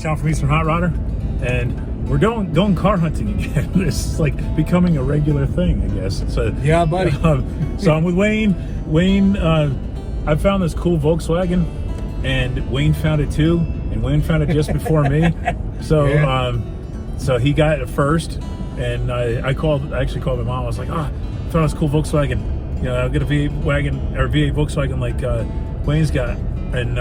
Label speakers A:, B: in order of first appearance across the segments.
A: John from Eastern Hot Rodder, and we're going car hunting again. It's like becoming a regular thing, I guess. So
B: yeah, buddy.
A: So I'm with Wayne. Wayne, I found this cool Volkswagen, and Wayne found it too, and Wayne found it just before me. So
B: Yeah.
A: So he got it first, and I actually called my mom. I was like, I found this cool Volkswagen. You know, I'll get a V8 Volkswagen like Wayne's got, and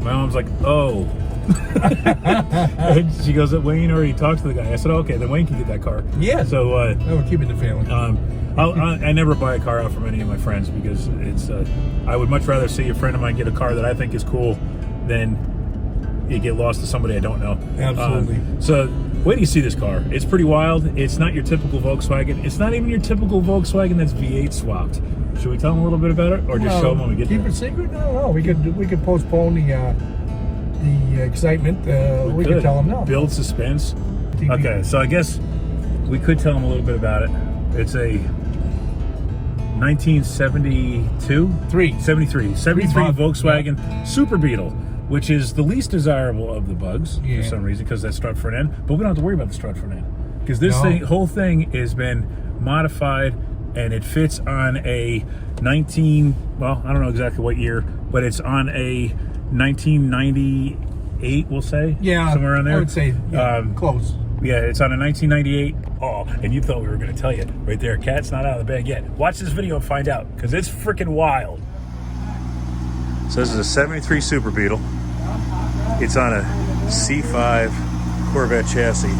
A: my mom's like, oh. And she goes, Wayne already talked to the guy. I said, okay, then Wayne can get that car.
B: Yeah.
A: So
B: we're keeping the family.
A: I never buy a car out from any of my friends because it's. I would much rather see a friend of mine get a car that I think is cool than you get lost to somebody I don't know.
B: Absolutely.
A: So wait till you see this car. It's pretty wild. It's not your typical Volkswagen. It's not even your typical Volkswagen that's V8 swapped. Should we tell them a little bit about it, or just show them when we get there?
B: Keep it secret? No. We could postpone the excitement. We could tell them now.
A: Build suspense. Okay, so I guess we could tell them a little bit about it. It's a 1973 Volkswagen Super Beetle, which is the least desirable of the bugs for some reason, because that's strut front end. But we don't have to worry about the strut front end because this whole thing has been modified, and it fits on a I don't know exactly what year, but it's on a 1998, we'll say.
B: Yeah,
A: somewhere around there.
B: I would say close.
A: Yeah, it's on a 1998. Oh, and you thought we were going to tell you right there. Cat's not out of the bag yet. Watch this video and find out, because it's freaking wild. So this is a 73 Super Beetle. It's on a C5 Corvette chassis.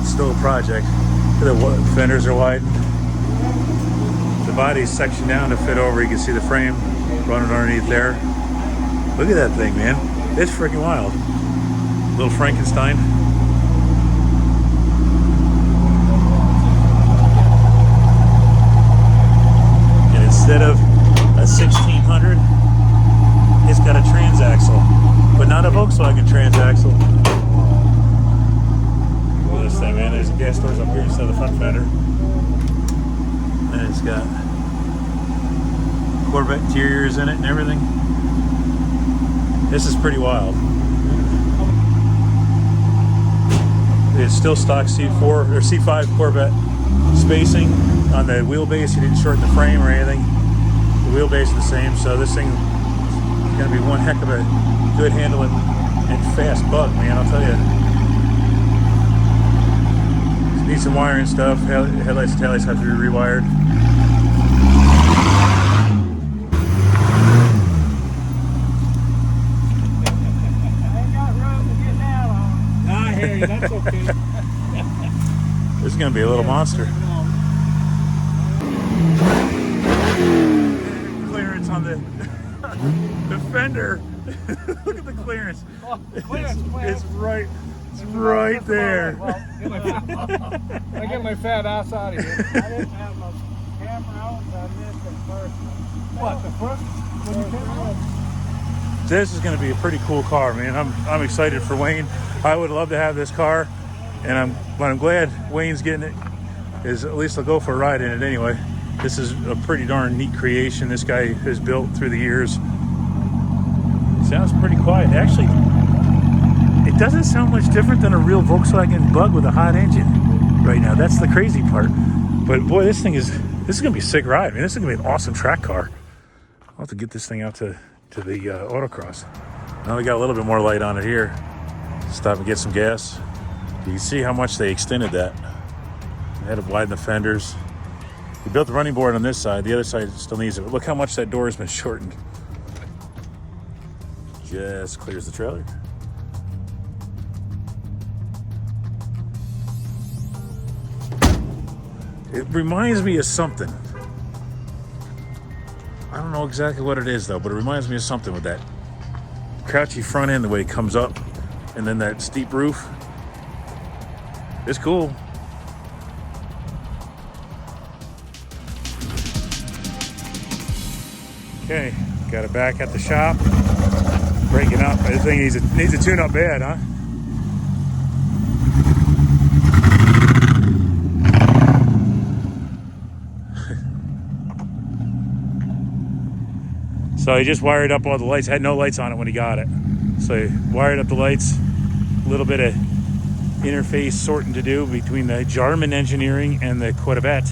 A: Still a project. The fenders are widened. The body's sectioned down to fit over. You can see the frame running underneath there. Look at that thing, man. It's freaking wild. Little Frankenstein. And instead of a 1600, it's got a transaxle, but not a Volkswagen transaxle. Look at this thing, man. There's gas doors up here instead of the front fender. And it's got Corvette interiors in it and everything. This is pretty wild. It's still stock C4 or C5 Corvette spacing on the wheelbase. You didn't shorten the frame or anything. The wheelbase is the same, so this thing is going to be one heck of a good handling and fast bug, man, I'll tell you. Need some wiring stuff. Headlights and taillights have to be rewired.
B: That's okay.
A: This is going to be a little monster. Clearance on the fender. Look at the clearance.
B: Oh, clearance.
A: It's right there.
B: Well, I get my fat ass out of here. I didn't have my camera out, so I missed the first one. What, the first? When you came out?
A: This is going to be a pretty cool car, man. I'm excited for Wayne. I would love to have this car, and I'm glad Wayne's getting it. Is at least I'll go for a ride in it anyway. This is a pretty darn neat creation this guy has built through the years. Sounds pretty quiet. Actually, it doesn't sound much different than a real Volkswagen Bug with a hot engine right now. That's the crazy part. But boy, this is gonna be a sick ride, man. This is gonna be an awesome track car. I'll have to get this thing out to the autocross. Now we got a little bit more light on it here. Stop and get some gas. You can see how much they extended that. They had to widen the fenders. We built the running board on this side. The other side still needs it. But look how much that door has been shortened. Just clears the trailer. It reminds me of something. I don't know exactly what it is though, but it reminds me of something with that crouchy front end, the way it comes up, and then that steep roof. It's cool. Okay, got it back at the shop. Breaking up. This thing needs a tune-up bad, huh? So he just wired up all the lights. Had no lights on it when he got it. So he wired up the lights, little bit of interface sorting to do between the Jarman engineering and the Corvette.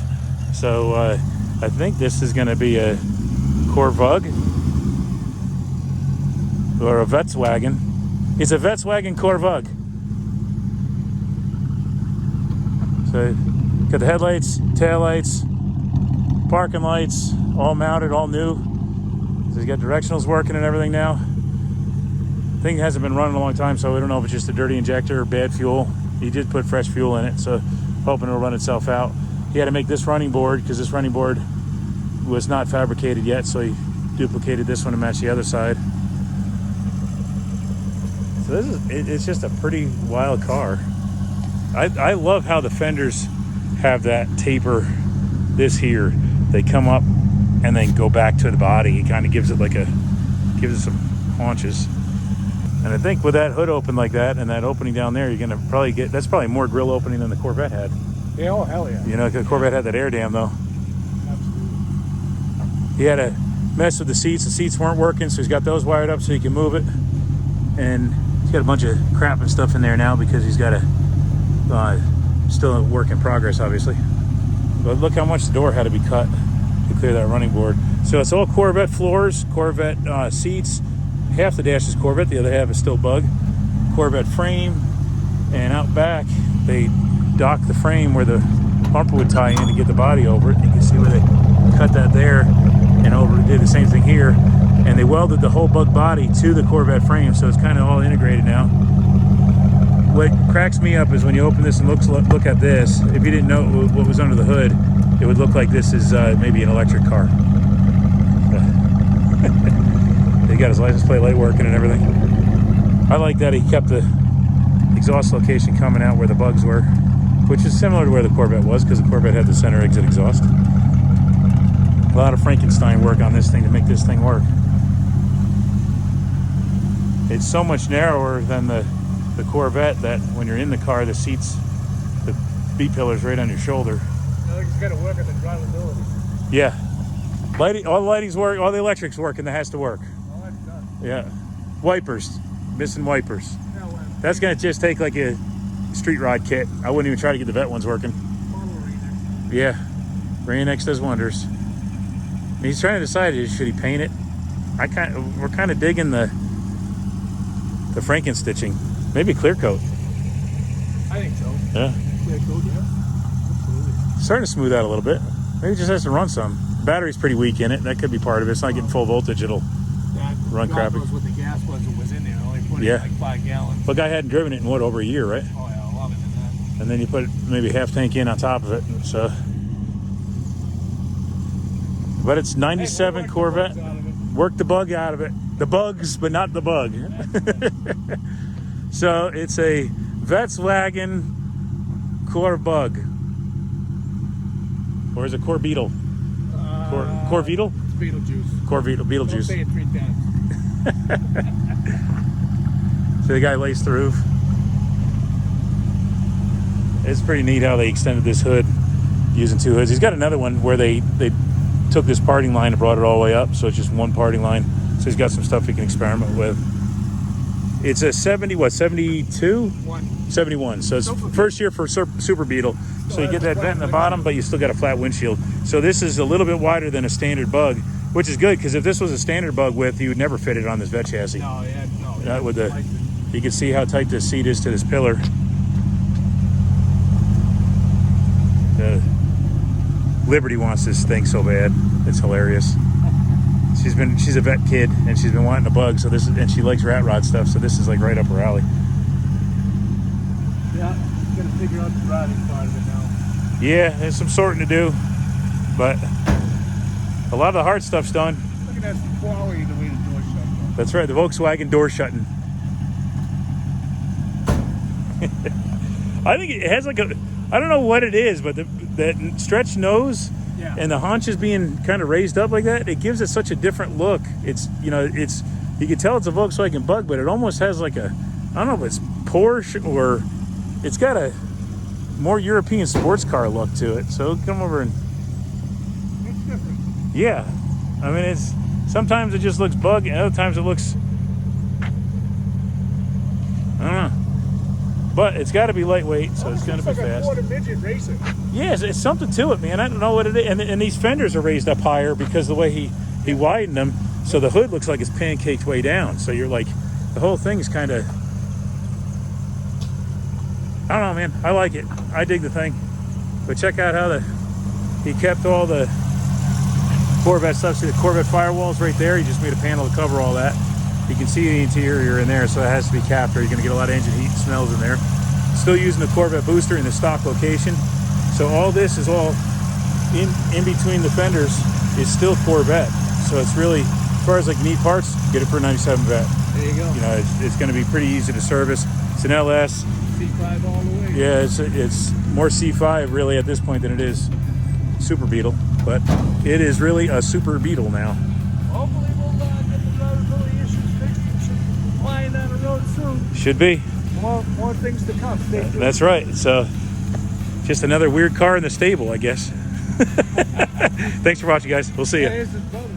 A: So I think this is going to be a Corvug or a Volkswagen. It's a Volkswagen Corvug. So got the headlights, taillights, parking lights, all mounted, all new. So he's got directionals working and everything now. Thing hasn't been running a long time, so I don't know if it's just a dirty injector or bad fuel. He did put fresh fuel in it, so hoping it'll run itself out. He had to make this running board because this running board was not fabricated yet, so he duplicated this one to match the other side. So it's just a pretty wild car. I love how the fenders have that taper. This here, they come up and then go back to the body. It kind of gives it some haunches. And I think with that hood open like that and that opening down there, you're gonna probably that's probably more grill opening than the Corvette had.
B: Yeah, oh hell yeah.
A: You know, the Corvette had that air dam though.
B: Absolutely.
A: He had to mess with the seats. The seats weren't working, so he's got those wired up so he can move it. And he's got a bunch of crap and stuff in there now because he's got still a work in progress, obviously. But look how much the door had to be cut to clear that running board. So it's all Corvette floors, Corvette seats. Half the dash is Corvette, the other half is still Bug. Corvette frame, and out back they dock the frame where the bumper would tie in to get the body over it. You can see where they cut that there and did the same thing here. And they welded the whole Bug body to the Corvette frame, so it's kind of all integrated now. What cracks me up is when you open this and look at this, if you didn't know what was under the hood, it would look like this is maybe an electric car. He got his license plate light working and everything. I like that he kept the exhaust location coming out where the Bugs were, which is similar to where the Corvette was because the Corvette had the center exit exhaust. A lot of Frankenstein work on this thing to make this thing work. It's so much narrower than the Corvette that when you're in the car, the seats, the B-pillar's right on your shoulder.
B: I think it's got to work on the drivability.
A: Yeah. All the lighting's work, all the electric's working that has to work.
B: Well, that's done.
A: Yeah. Wipers. Missing wipers.
B: Yeah, well,
A: That's going to just take like a street rod kit. I wouldn't even try to get the vet ones working.
B: model Rain-X.
A: Yeah. Rain-X does wonders. And he's trying to decide, should he paint it? We're kind of digging the Franken-stitching. Maybe clear coat.
B: I think so.
A: Yeah.
B: Clear coat, yeah. Absolutely.
A: Starting to smooth out a little bit. Maybe it just has to run some. The battery's pretty weak in it. That could be part of it. It's not getting full voltage. It'll
B: Yeah,
A: run
B: God
A: crappy.
B: knows what the gas was that was in there. I only put
A: Yeah.
B: in like 5 gallons.
A: But guy hadn't driven it in over a year, right?
B: Oh yeah, a lot of it.
A: And then you put maybe half tank in on top of it. So, but it's 97 Corvette. Work the bug out of it. The bugs, but not the bug. So it's a Volkswagen Corvug. Or is it Core Beetle? Core Beetle?
B: It's Beetlejuice.
A: Core Beetle,
B: Don't
A: Beetlejuice.
B: say it 3 times.
A: So the guy laced the roof. It's pretty neat how they extended this hood using 2 hoods. He's got another one where they took this parting line and brought it all the way up, so it's just one parting line. So he's got some stuff he can experiment with. It's a 72? 71. So it's first year for Super Beetle. So you get that vent in the bottom, but you still got a flat windshield. So this is a little bit wider than a standard Bug, which is good because if this was a standard Bug width, you would never fit it on this vet chassis.
B: No, yeah, no.
A: Not with you can see how tight this seat is to this pillar. Liberty wants this thing so bad. It's hilarious. She's a vet kid and she's been wanting a Bug, and she likes rat rod stuff, so this is like right up her alley.
B: Yeah, you gotta figure out the driving part of it now.
A: Yeah, there's some sorting to do, but a lot of the hard stuff's done.
B: Look at that quality, the way the door shut.
A: That's right, the Volkswagen door shutting. I think it has like I don't know what it is, but that stretched nose and the haunches being kind of raised up like that, it gives it such a different look. It's, you can tell it's a Volkswagen Bug, but it almost has like I don't know if it's Porsche or it's got a more European sports car look to it. So come over and
B: It's different.
A: yeah, I mean sometimes it just looks Bug and other times it looks, I don't know. But it's got to be lightweight, so it's going to be
B: Looks like a
A: fast.
B: quarter midget racing.
A: Yeah, it's something to it, man. I don't know what it is. And these fenders are raised up higher because the way he widened them, so the hood looks like it's pancaked way down. So you're like, the whole thing is kind of, I don't know, man. I like it. I dig the thing. But check out how he kept all the Corvette stuff. See the Corvette firewalls right there? He just made a panel to cover all that. You can see the interior in there, so it has to be capped or you're going to get a lot of engine heat and smells in there. Still using the Corvette booster in the stock location. So all this is all in between the fenders is still Corvette. So it's really, as far as like neat parts, get it for a 97 Vet.
B: There you go.
A: You know, it's going to be pretty easy to service. It's an LS.
B: C5 all the way.
A: Yeah, it's more C5 really at this point than it is Super Beetle. But it is really a Super Beetle now.
B: Hopefully we'll get the drivability issues fixed. We should be flying down the road soon.
A: Should be.
B: More things to come. Stay tuned.
A: That's right. So just another weird car in the stable, I guess. Thanks for watching, guys. We'll see you.
B: Here's his brother.